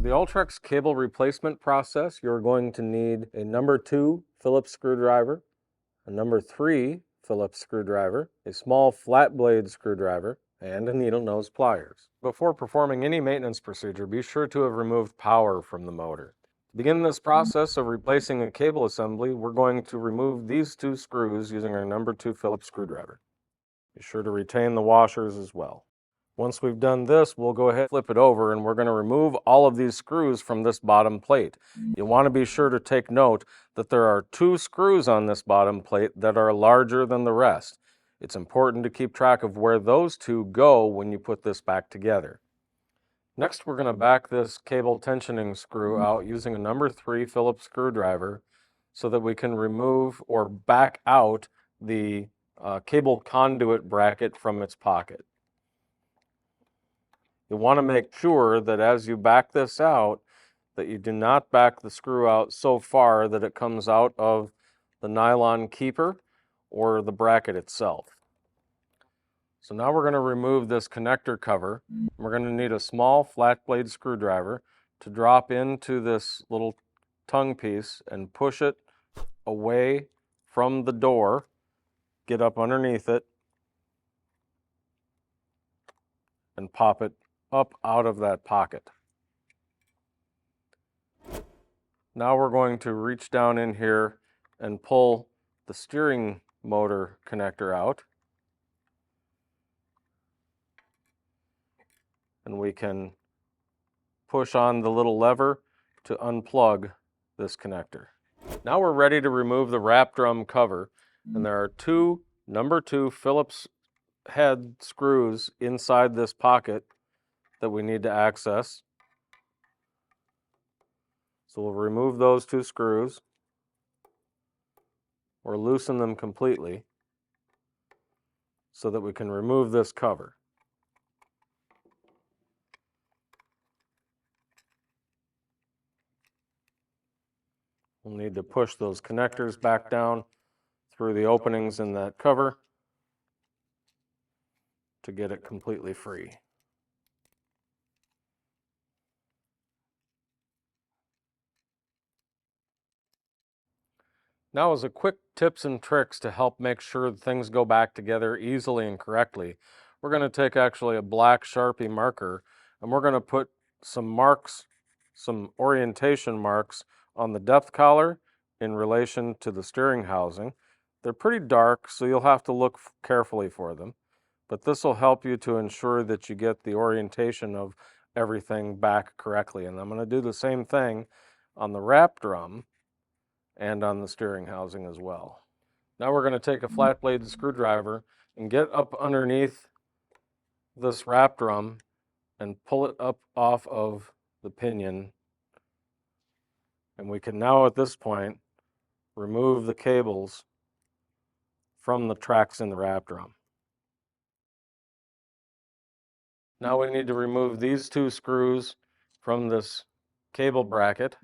the Ultrex cable replacement process, you're going to need a number 2 Phillips screwdriver, a number 3 Phillips screwdriver, a small flat blade screwdriver, and a needle nose pliers. Before performing any maintenance procedure, be sure to have removed power from the motor. To begin this process of replacing a cable assembly, we're going to remove these 2 screws using our number 2 Phillips screwdriver. Be sure to retain the washers as well. Once we've done this, we'll go ahead and flip it over, and we're going to remove all of these screws from this bottom plate. You want to be sure to take note that there are 2 screws on this bottom plate that are larger than the rest. It's important to keep track of where those 2 go when you put this back together. Next, we're going to back this cable tensioning screw out using a number 3 Phillips screwdriver so that we can remove or back out the cable conduit bracket from its pocket. You want to make sure that as you back this out, that you do not back the screw out so far that it comes out of the nylon keeper or the bracket itself. So now we're going to remove this connector cover. We're going to need a small flat blade screwdriver to drop into this little tongue piece and push it away from the door, get up underneath it, and pop it up out of that pocket. Now we're going to reach down in here and pull the steering motor connector out. And we can push on the little lever to unplug this connector. Now we're ready to remove the wrap drum cover, and there are 2 number 2 Phillips head screws inside this pocket that we need to access. So we'll remove those 2 screws or loosen them completely so that we can remove this cover. We'll need to push those connectors back down through the openings in that cover to get it completely free. Now, as a quick tips and tricks to help make sure things go back together easily and correctly, we're going to take actually a black Sharpie marker, and we're going to put some marks, some orientation marks on the depth collar in relation to the steering housing. They're pretty dark, so you'll have to look carefully for them, but this will help you to ensure that you get the orientation of everything back correctly. And I'm going to do the same thing on the wrap drum and on the steering housing as well. Now we're going to take a flat blade screwdriver and get up underneath this wrap drum and pull it up off of the pinion. And we can now at this point remove the cables from the tracks in the wrap drum. Now we need to remove these 2 screws from this cable bracket.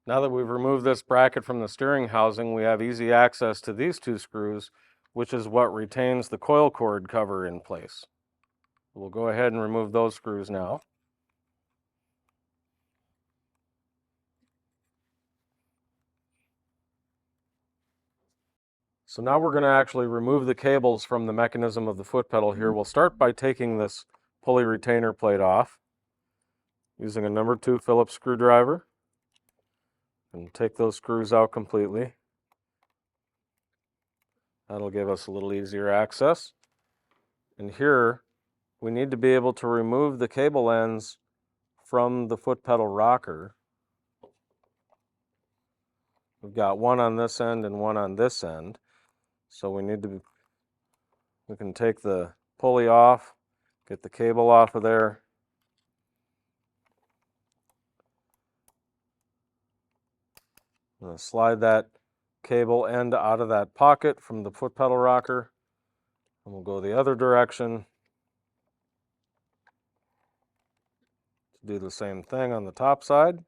Now that we've removed this bracket from the steering housing, we have easy access to these 2 screws, which is what retains the coil cord cover in place. We'll go ahead and remove those screws now. So now we're going to actually remove the cables from the mechanism of the foot pedal here. We'll start by taking this pulley retainer plate off using a number 2 Phillips screwdriver, and take those screws out completely. That'll give us a little easier access. And here we need to be able to remove the cable ends from the foot pedal rocker. We've got one on this end and one on this end. So we can take the pulley off, get the cable off of there. I'm going to slide that cable end out of that pocket from the foot pedal rocker, and we'll go the other direction to do the same thing on the top side.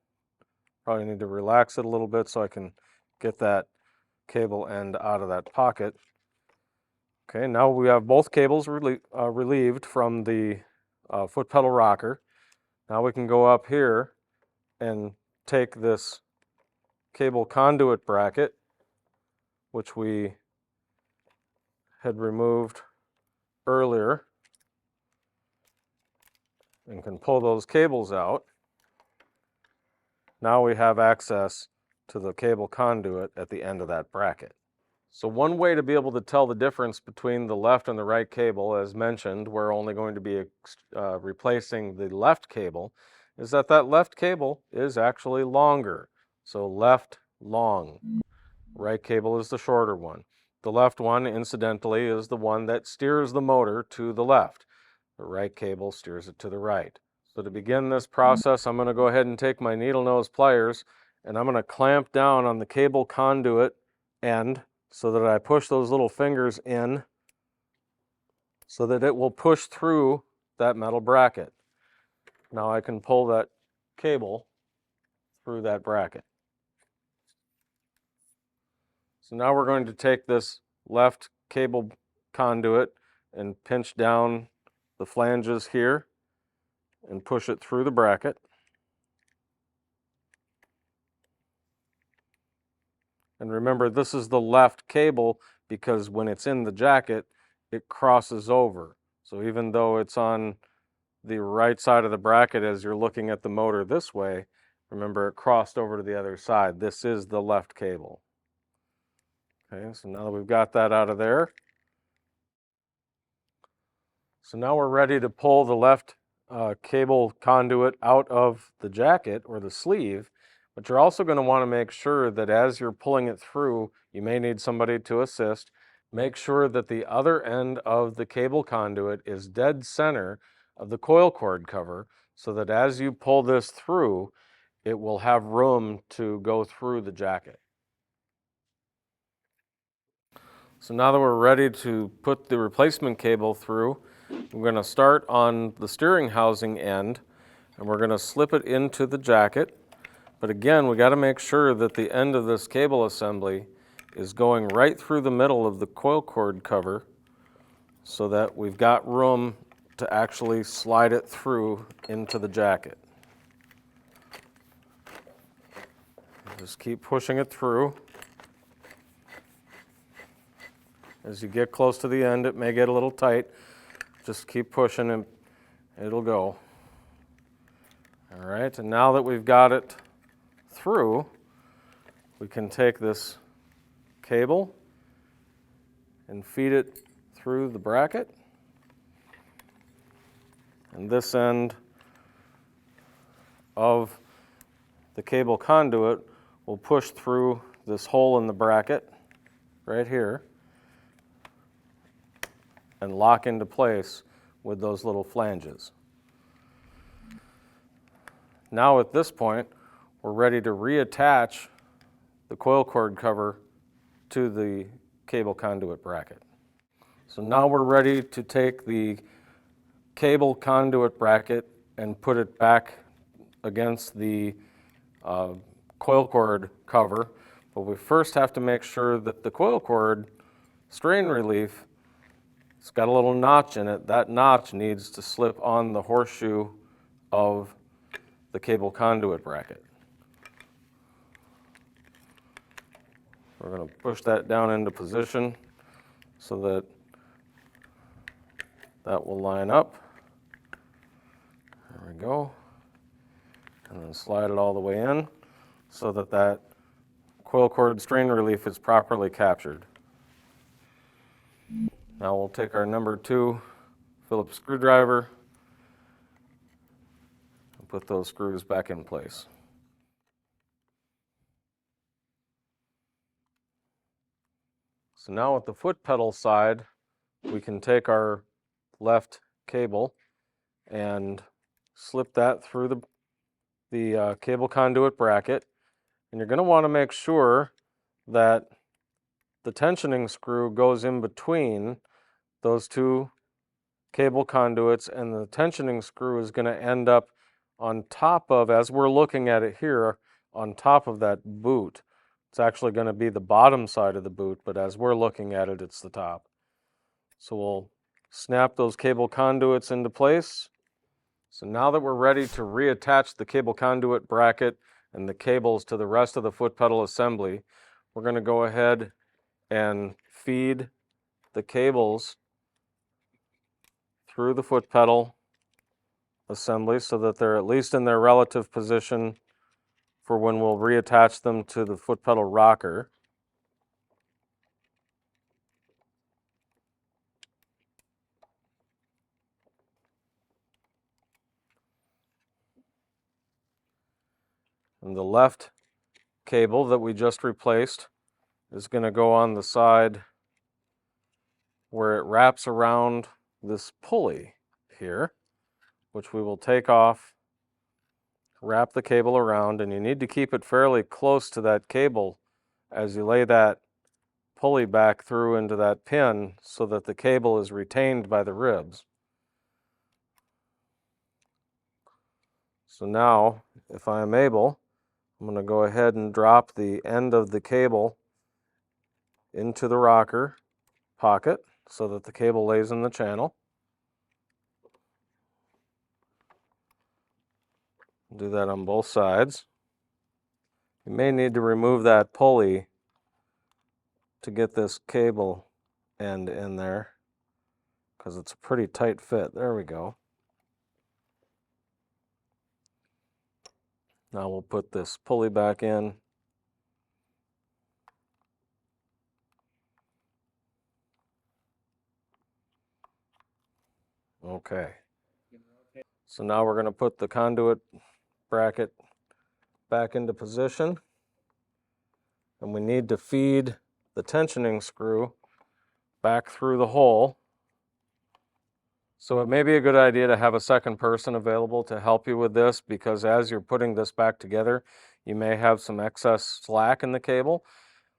Probably need to relax it a little bit so I can get that cable end out of that pocket. Okay, now we have both cables relieved from the foot pedal rocker. Now we can go up here and take this cable conduit bracket, which we had removed earlier, and can pull those cables out. Now we have access to the cable conduit at the end of that bracket. So one way to be able to tell the difference between the left and the right cable, as mentioned, we're only going to be replacing the left cable, is that left cable is actually longer. So left, long. Right cable is the shorter one. The left one, incidentally, is the one that steers the motor to the left. The right cable steers it to the right. So to begin this process, I'm going to go ahead and take my needle nose pliers and I'm going to clamp down on the cable conduit end so that I push those little fingers in so that it will push through that metal bracket. Now I can pull that cable through that bracket. So now we're going to take this left cable conduit and pinch down the flanges here and push it through the bracket. And remember, this is the left cable because when it's in the jacket, it crosses over. So even though it's on the right side of the bracket as you're looking at the motor this way, remember it crossed over to the other side. This is the left cable. Okay, so now that we've got that out of there, so now we're ready to pull the left cable conduit out of the jacket or the sleeve, but you're also going to want to make sure that as you're pulling it through, you may need somebody to assist. Make sure that the other end of the cable conduit is dead center of the coil cord cover so that as you pull this through, it will have room to go through the jacket. So now that we're ready to put the replacement cable through, we're going to start on the steering housing end and we're going to slip it into the jacket. But again, we got to make sure that the end of this cable assembly is going right through the middle of the coil cord cover so that we've got room to actually slide it through into the jacket. Just keep pushing it through. As you get close to the end, it may get a little tight. Just keep pushing and it'll go. All right, and now that we've got it through, we can take this cable and feed it through the bracket. And this end of the cable conduit will push through this hole in the bracket right here and lock into place with those little flanges. Now at this point, we're ready to reattach the coil cord cover to the cable conduit bracket. So now we're ready to take the cable conduit bracket and put it back against the coil cord cover, but we first have to make sure that the coil cord strain relief, it's got a little notch in it. That notch needs to slip on the horseshoe of the cable conduit bracket. We're going to push that down into position so that that will line up. There we go. And then slide it all the way in so that that coil cord strain relief is properly captured. Now we'll take our number 2 Phillips screwdriver and put those screws back in place. So now at the foot pedal side, we can take our left cable and slip that through the cable conduit bracket. And you're going to want to make sure that the tensioning screw goes in between those 2 cable conduits, and the tensioning screw is going to end up on top of, as we're looking at it here, on top of that boot. It's actually going to be the bottom side of the boot, but as we're looking at it, it's the top. So we'll snap those cable conduits into place. So now that we're ready to reattach the cable conduit bracket and the cables to the rest of the foot pedal assembly, we're going to go ahead and feed the cables through the foot pedal assembly so that they're at least in their relative position for when we'll reattach them to the foot pedal rocker. And the left cable that we just replaced is going to go on the side where it wraps around this pulley here, which we will take off, wrap the cable around, and you need to keep it fairly close to that cable as you lay that pulley back through into that pin so that the cable is retained by the ribs. So now, if I am able, I'm going to go ahead and drop the end of the cable into the rocker pocket so that the cable lays in the channel. Do that on both sides. You may need to remove that pulley to get this cable end in there because it's a pretty tight fit. There we go. Now we'll put this pulley back in. Okay. So now we're going to put the conduit bracket back into position. And we need to feed the tensioning screw back through the hole. So it may be a good idea to have a second person available to help you with this, because as you're putting this back together, you may have some excess slack in the cable.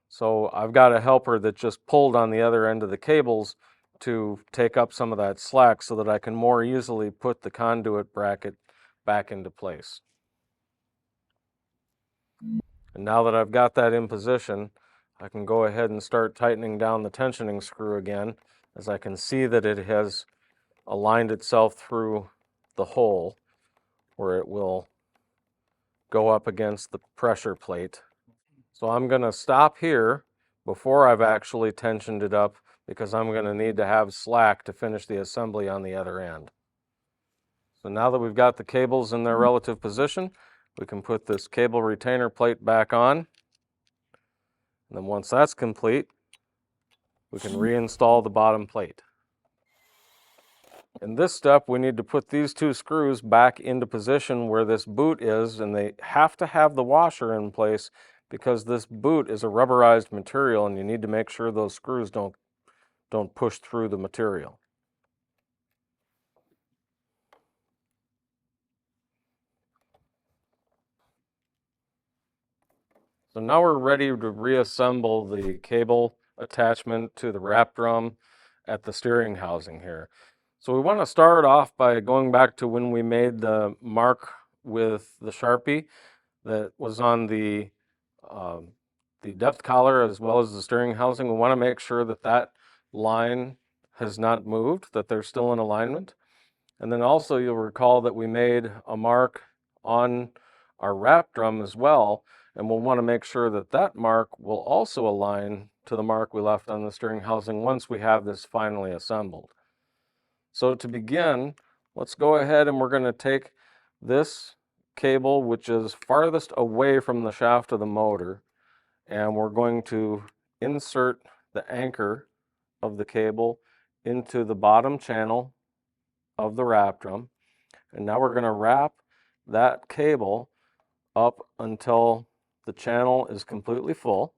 So I've got a helper that just pulled on the other end of the cables to take up some of that slack so that I can more easily put the conduit bracket back into place. And now that I've got that in position, I can go ahead and start tightening down the tensioning screw again, as I can see that it has aligned itself through the hole where it will go up against the pressure plate. So I'm going to stop here before I've actually tensioned it up, because I'm going to need to have slack to finish the assembly on the other end. So now that we've got the cables in their relative position, we can put this cable retainer plate back on. And then once that's complete, we can reinstall the bottom plate. In this step, we need to put these two screws back into position where this boot is, and they have to have the washer in place because this boot is a rubberized material and you need to make sure those screws don't push through the material. So now we're ready to reassemble the cable attachment to the wrap drum at the steering housing here. So we want to start off by going back to when we made the mark with the Sharpie that was on the depth collar as well as the steering housing. We want to make sure that that line has not moved, that they're still in alignment. And then also you'll recall that we made a mark on our wrap drum as well, and we'll want to make sure that that mark will also align to the mark we left on the steering housing once we have this finally assembled. So to begin, let's go ahead and we're going to take this cable, which is farthest away from the shaft of the motor, and we're going to insert the anchor of the cable into the bottom channel of the wrap drum. And now we're going to wrap that cable up until the channel is completely full.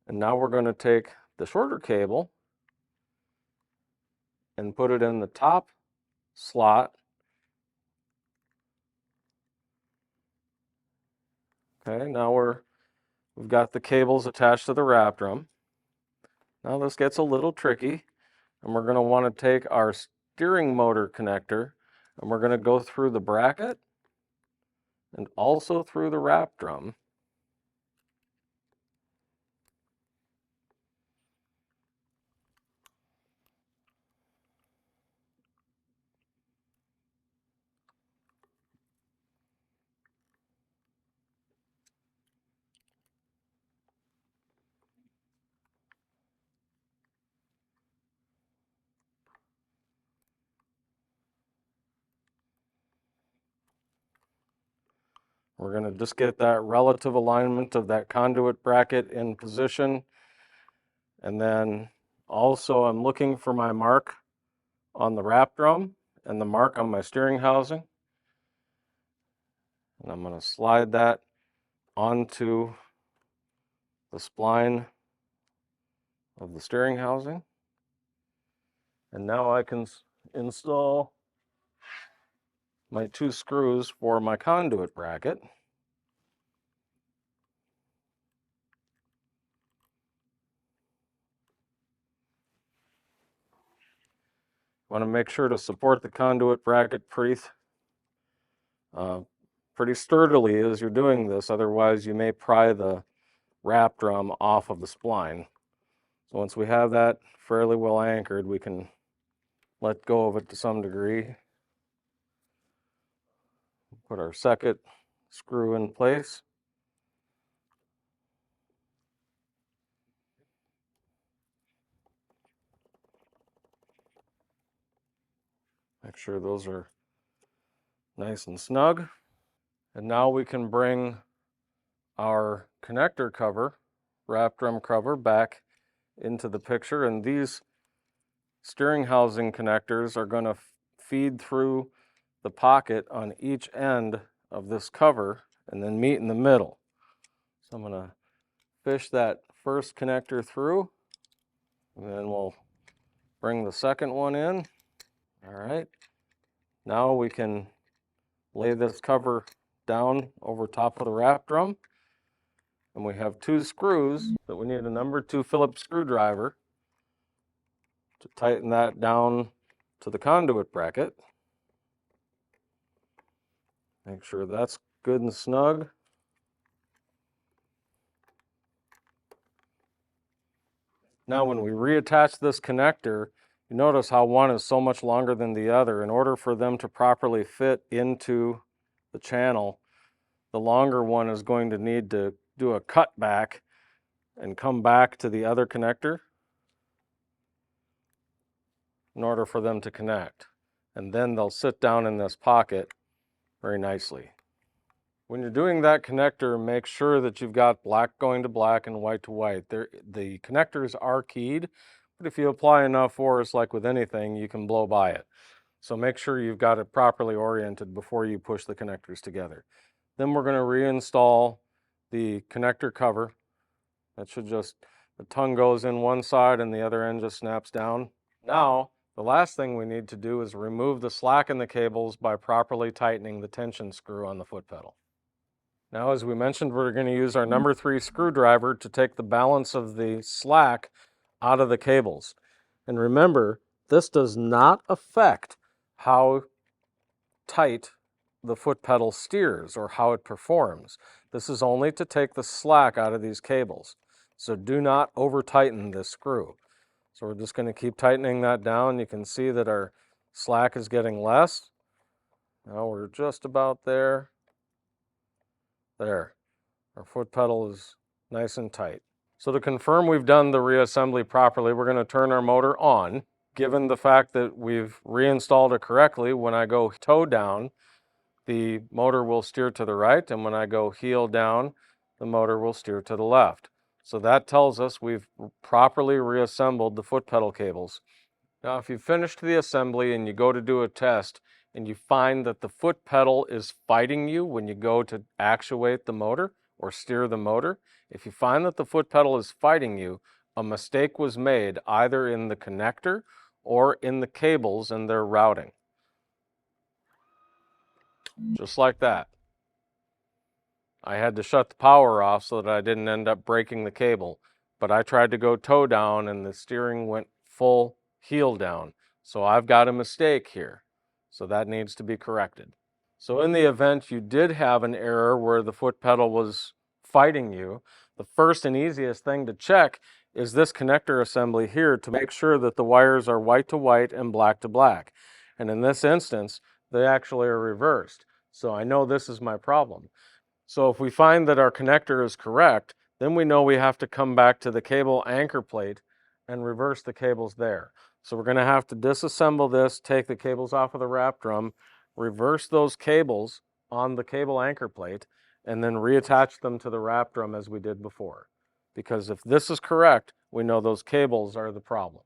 And now we're going to take the shorter cable and put it in the top slot. Okay, now we've got the cables attached to the wrap drum. Now this gets a little tricky, and we're going to want to take our steering motor connector and we're going to go through the bracket and also through the wrap drum. We're going to just get that relative alignment of that conduit bracket in position. And then also I'm looking for my mark on the wrap drum and the mark on my steering housing. And I'm going to slide that onto the spline of the steering housing. And now I can install my 2 screws for my conduit bracket. Want to make sure to support the conduit bracket pretty sturdily as you're doing this, otherwise you may pry the wrap drum off of the spline. So once we have that fairly well anchored, we can let go of it to some degree. Put our second screw in place. Make sure those are nice and snug. And now we can bring our connector cover, wrap drum cover, back into the picture. And these steering housing connectors are going to feed through the pocket on each end of this cover and then meet in the middle. So I'm going to fish that first connector through, and then we'll bring the second one in. All right. Now we can lay this cover down over top of the wrap drum. And we have 2 screws that we need a number 2 Phillips screwdriver to tighten that down to the conduit bracket. Make sure that's good and snug. Now when we reattach this connector, you notice how one is so much longer than the other. In order for them to properly fit into the channel, the longer one is going to need to do a cut back and come back to the other connector in order for them to connect. And then they'll sit down in this pocket very nicely. When you're doing that connector, make sure that you've got black going to black and white to white. The connectors are keyed, but if you apply enough force, like with anything, you can blow by it. So make sure you've got it properly oriented before you push the connectors together. Then we're going to reinstall the connector cover. That should just, the tongue goes in one side and the other end just snaps down. Now, the last thing we need to do is remove the slack in the cables by properly tightening the tension screw on the foot pedal. Now, as we mentioned, we're going to use our number 3 screwdriver to take the balance of the slack out of the cables. And remember, this does not affect how tight the foot pedal steers or how it performs. This is only to take the slack out of these cables. So do not over tighten this screw. So we're just going to keep tightening that down. You can see that our slack is getting less. Now we're just about there. There. Our foot pedal is nice and tight. So to confirm we've done the reassembly properly, we're going to turn our motor on. Given the fact that we've reinstalled it correctly, when I go toe down, the motor will steer to the right, and when I go heel down, the motor will steer to the left. So that tells us we've properly reassembled the foot pedal cables. Now, if you've finished the assembly and you go to do a test and you find that the foot pedal is fighting you when you go to actuate the motor or steer the motor, if you find that the foot pedal is fighting you, a mistake was made either in the connector or in the cables and their routing. Just like that. I had to shut the power off so that I didn't end up breaking the cable, but I tried to go toe down and the steering went full heel down. So I've got a mistake here. So that needs to be corrected. So in the event you did have an error where the foot pedal was fighting you, the first and easiest thing to check is this connector assembly here to make sure that the wires are white to white and black to black. And in this instance, they actually are reversed. So I know this is my problem. So if we find that our connector is correct, then we know we have to come back to the cable anchor plate and reverse the cables there. So we're going to have to disassemble this, take the cables off of the wrap drum, reverse those cables on the cable anchor plate, and then reattach them to the wrap drum as we did before. Because if this is correct, we know those cables are the problem.